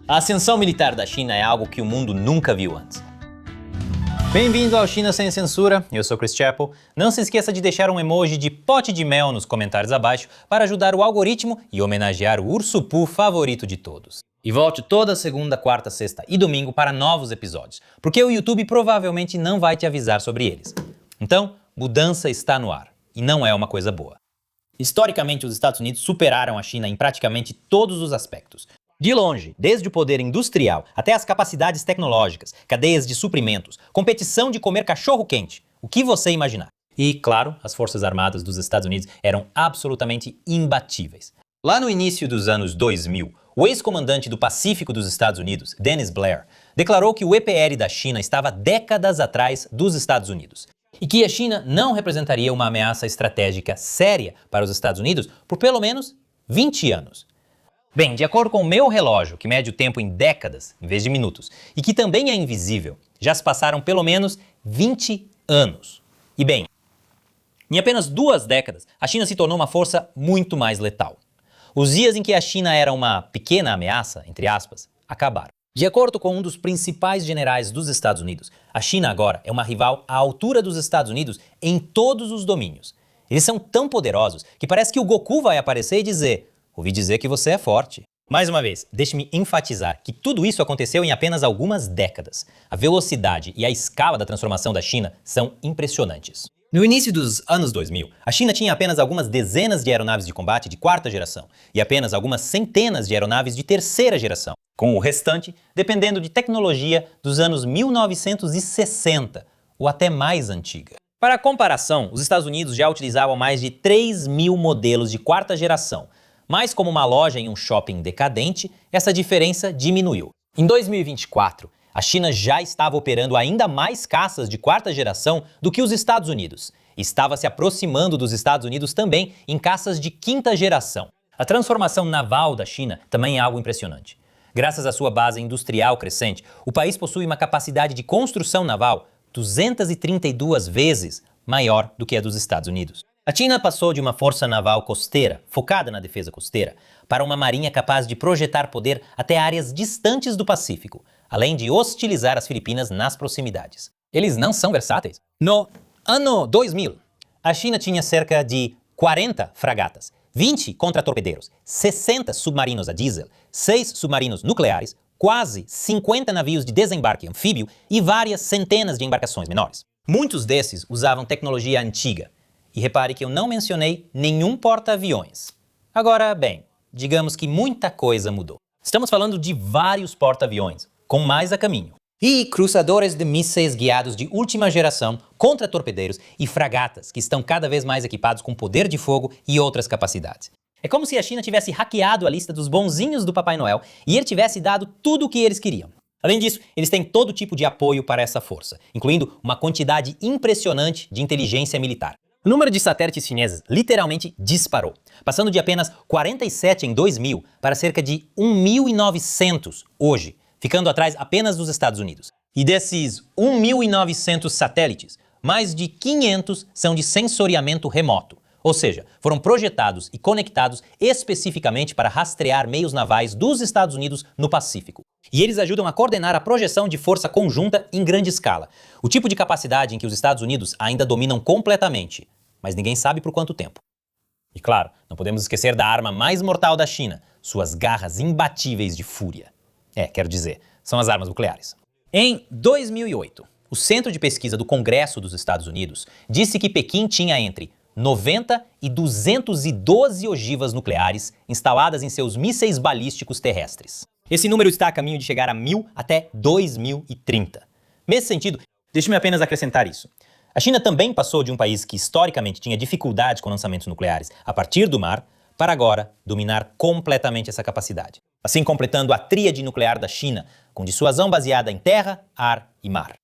A ascensão militar da China é algo que o mundo nunca viu antes. Bem-vindo ao China Sem Censura, eu sou Chris Chappell. Não se esqueça de deixar um emoji de pote de mel nos comentários abaixo para ajudar o algoritmo e homenagear o urso Pooh favorito de todos. E volte toda segunda, quarta, sexta e domingo para novos episódios, porque o YouTube provavelmente não vai te avisar sobre eles. Então, mudança está no ar, e não é uma coisa boa. Historicamente, os Estados Unidos superaram a China em praticamente todos os aspectos. De longe, desde o poder industrial até as capacidades tecnológicas, cadeias de suprimentos, competição de comer cachorro-quente, o que você imaginar. E, claro, as Forças Armadas dos Estados Unidos eram absolutamente imbatíveis. Lá no início dos anos 2000, o ex-comandante do Pacífico dos Estados Unidos, Dennis Blair, declarou que o EPL da China estava décadas atrás dos Estados Unidos e que a China não representaria uma ameaça estratégica séria para os Estados Unidos por pelo menos 20 anos. Bem, de acordo com o meu relógio, que mede o tempo em décadas em vez de minutos, e que também é invisível, já se passaram pelo menos 20 anos. E bem, em apenas 2 décadas, a China se tornou uma força muito mais letal. Os dias em que a China era uma pequena ameaça, entre aspas, acabaram. De acordo com um dos principais generais dos Estados Unidos, a China agora é uma rival à altura dos Estados Unidos em todos os domínios. Eles são tão poderosos que parece que o Goku vai aparecer e dizer: ouvi dizer que você é forte. Mais uma vez, deixe-me enfatizar que tudo isso aconteceu em apenas algumas décadas. A velocidade e a escala da transformação da China são impressionantes. No início dos anos 2000, a China tinha apenas algumas dezenas de aeronaves de combate de 4ª geração e apenas algumas centenas de aeronaves de 3ª geração, com o restante dependendo de tecnologia dos anos 1960 ou até mais antiga. Para comparação, os Estados Unidos já utilizavam mais de 3.000 modelos de 4ª geração, mas como uma loja em um shopping decadente, essa diferença diminuiu. Em 2024, a China já estava operando ainda mais caças de 4ª geração do que os Estados Unidos. E estava se aproximando dos Estados Unidos também em caças de 5ª geração. A transformação naval da China também é algo impressionante. Graças à sua base industrial crescente, o país possui uma capacidade de construção naval 232 vezes maior do que a dos Estados Unidos. A China passou de uma força naval costeira, focada na defesa costeira, para uma marinha capaz de projetar poder até áreas distantes do Pacífico, além de hostilizar as Filipinas nas proximidades. Eles não são versáteis? No ano 2000, a China tinha cerca de 40 fragatas, 20 contratorpedeiros, 60 submarinos a diesel, 6 submarinos nucleares, quase 50 navios de desembarque anfíbio e várias centenas de embarcações menores. Muitos desses usavam tecnologia antiga. E repare que eu não mencionei nenhum porta-aviões. Agora, bem, digamos que muita coisa mudou. Estamos falando de vários porta-aviões, com mais a caminho. E cruzadores de mísseis guiados de última geração, contra-torpedeiros e fragatas que estão cada vez mais equipados com poder de fogo e outras capacidades. É como se a China tivesse hackeado a lista dos bonzinhos do Papai Noel e ele tivesse dado tudo o que eles queriam. Além disso, eles têm todo tipo de apoio para essa força, incluindo uma quantidade impressionante de inteligência militar. O número de satélites chineses literalmente disparou, passando de apenas 47 em 2000 para cerca de 1.900 hoje, ficando atrás apenas dos Estados Unidos. E desses 1.900 satélites, mais de 500 são de sensoriamento remoto, ou seja, foram projetados e conectados especificamente para rastrear meios navais dos Estados Unidos no Pacífico. E eles ajudam a coordenar a projeção de força conjunta em grande escala, o tipo de capacidade em que os Estados Unidos ainda dominam completamente, mas ninguém sabe por quanto tempo. E claro, não podemos esquecer da arma mais mortal da China, suas garras imbatíveis de fúria. Quero dizer, são as armas nucleares. Em 2008, o Centro de Pesquisa do Congresso dos Estados Unidos disse que Pequim tinha entre 90 e 212 ogivas nucleares instaladas em seus mísseis balísticos terrestres. Esse número está a caminho de chegar a 1.000 até 2030. Nesse sentido, deixe-me apenas acrescentar isso. A China também passou de um país que historicamente tinha dificuldade com lançamentos nucleares a partir do mar, para agora dominar completamente essa capacidade. Assim completando a tríade nuclear da China, com dissuasão baseada em terra, ar e mar.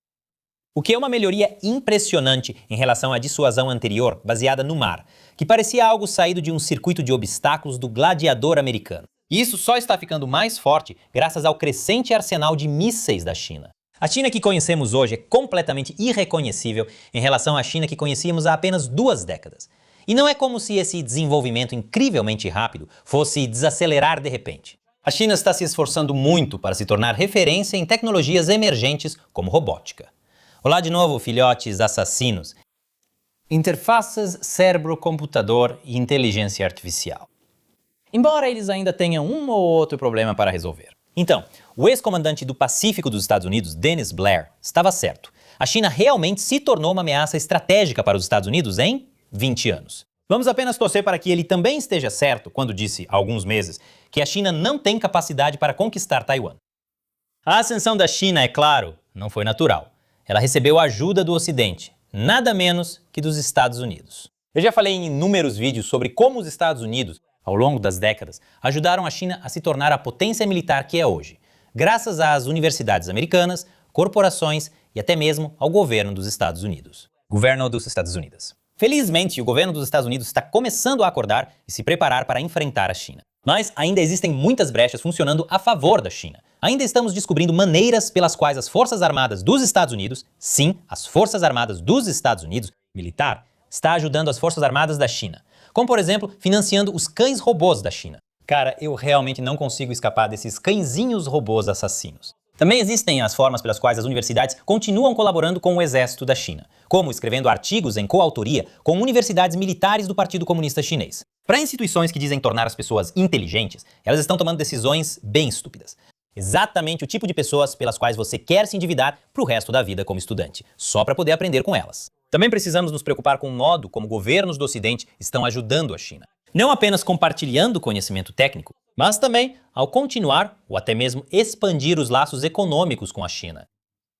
O que é uma melhoria impressionante em relação à dissuasão anterior, baseada no mar, que parecia algo saído de um circuito de obstáculos do gladiador americano. E isso só está ficando mais forte graças ao crescente arsenal de mísseis da China. A China que conhecemos hoje é completamente irreconhecível em relação à China que conhecíamos há apenas 2 décadas. E não é como se esse desenvolvimento incrivelmente rápido fosse desacelerar de repente. A China está se esforçando muito para se tornar referência em tecnologias emergentes como robótica. Olá de novo, filhotes assassinos. Interfaces cérebro-computador e inteligência artificial. Embora eles ainda tenham um ou outro problema para resolver. Então, o ex-comandante do Pacífico dos Estados Unidos, Dennis Blair, estava certo. A China realmente se tornou uma ameaça estratégica para os Estados Unidos em 20 anos. Vamos apenas torcer para que ele também esteja certo quando disse, há alguns meses, que a China não tem capacidade para conquistar Taiwan. A ascensão da China, é claro, não foi natural. Ela recebeu ajuda do Ocidente, nada menos que dos Estados Unidos. Eu já falei em inúmeros vídeos sobre como os Estados Unidos, ao longo das décadas, ajudaram a China a se tornar a potência militar que é hoje, graças às universidades americanas, corporações e até mesmo ao governo dos Estados Unidos. Governo dos Estados Unidos. Felizmente, o governo dos Estados Unidos está começando a acordar e se preparar para enfrentar a China. Mas ainda existem muitas brechas funcionando a favor da China. Ainda estamos descobrindo maneiras pelas quais as Forças Armadas dos Estados Unidos, sim, as Forças Armadas dos Estados Unidos, militar, está ajudando as Forças Armadas da China. Como, por exemplo, financiando os cães robôs da China. Cara, eu realmente não consigo escapar desses cãezinhos robôs assassinos. Também existem as formas pelas quais as universidades continuam colaborando com o exército da China, como escrevendo artigos em coautoria com universidades militares do Partido Comunista Chinês. Para instituições que dizem tornar as pessoas inteligentes, elas estão tomando decisões bem estúpidas. Exatamente o tipo de pessoas pelas quais você quer se endividar para o resto da vida como estudante, só para poder aprender com elas. Também precisamos nos preocupar com o modo como governos do Ocidente estão ajudando a China. Não apenas compartilhando conhecimento técnico, mas também ao continuar ou até mesmo expandir os laços econômicos com a China.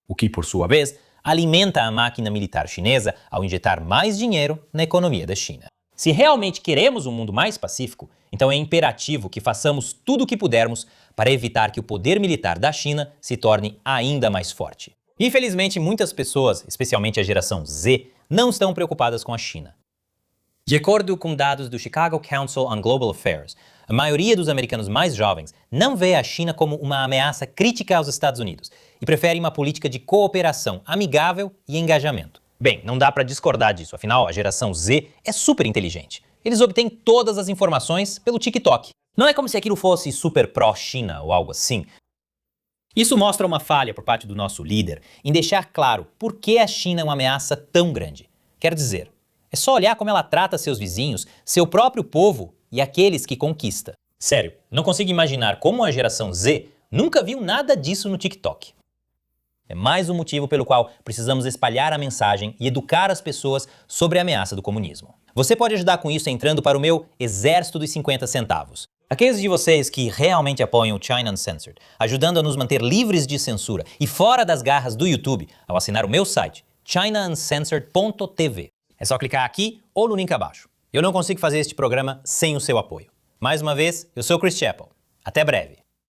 O que, por sua vez, alimenta a máquina militar chinesa ao injetar mais dinheiro na economia da China. Se realmente queremos um mundo mais pacífico, então é imperativo que façamos tudo o que pudermos para evitar que o poder militar da China se torne ainda mais forte. Infelizmente, muitas pessoas, especialmente a geração Z, não estão preocupadas com a China. De acordo com dados do Chicago Council on Global Affairs, a maioria dos americanos mais jovens não vê a China como uma ameaça crítica aos Estados Unidos e prefere uma política de cooperação amigável e engajamento. Bem, não dá para discordar disso, afinal a geração Z é super inteligente. Eles obtêm todas as informações pelo TikTok. Não é como se aquilo fosse super pró-China ou algo assim. Isso mostra uma falha por parte do nosso líder em deixar claro por que a China é uma ameaça tão grande. Quer dizer, é só olhar como ela trata seus vizinhos, seu próprio povo e aqueles que conquista. Sério, não consigo imaginar como a geração Z nunca viu nada disso no TikTok. É mais um motivo pelo qual precisamos espalhar a mensagem e educar as pessoas sobre a ameaça do comunismo. Você pode ajudar com isso entrando para o meu Exército dos 50 Centavos. Aqueles de vocês que realmente apoiam o China Uncensored, ajudando a nos manter livres de censura e fora das garras do YouTube, ao assinar o meu site, chinauncensored.tv. É só clicar aqui ou no link abaixo. Eu não consigo fazer este programa sem o seu apoio. Mais uma vez, eu sou Chris Chappell. Até breve.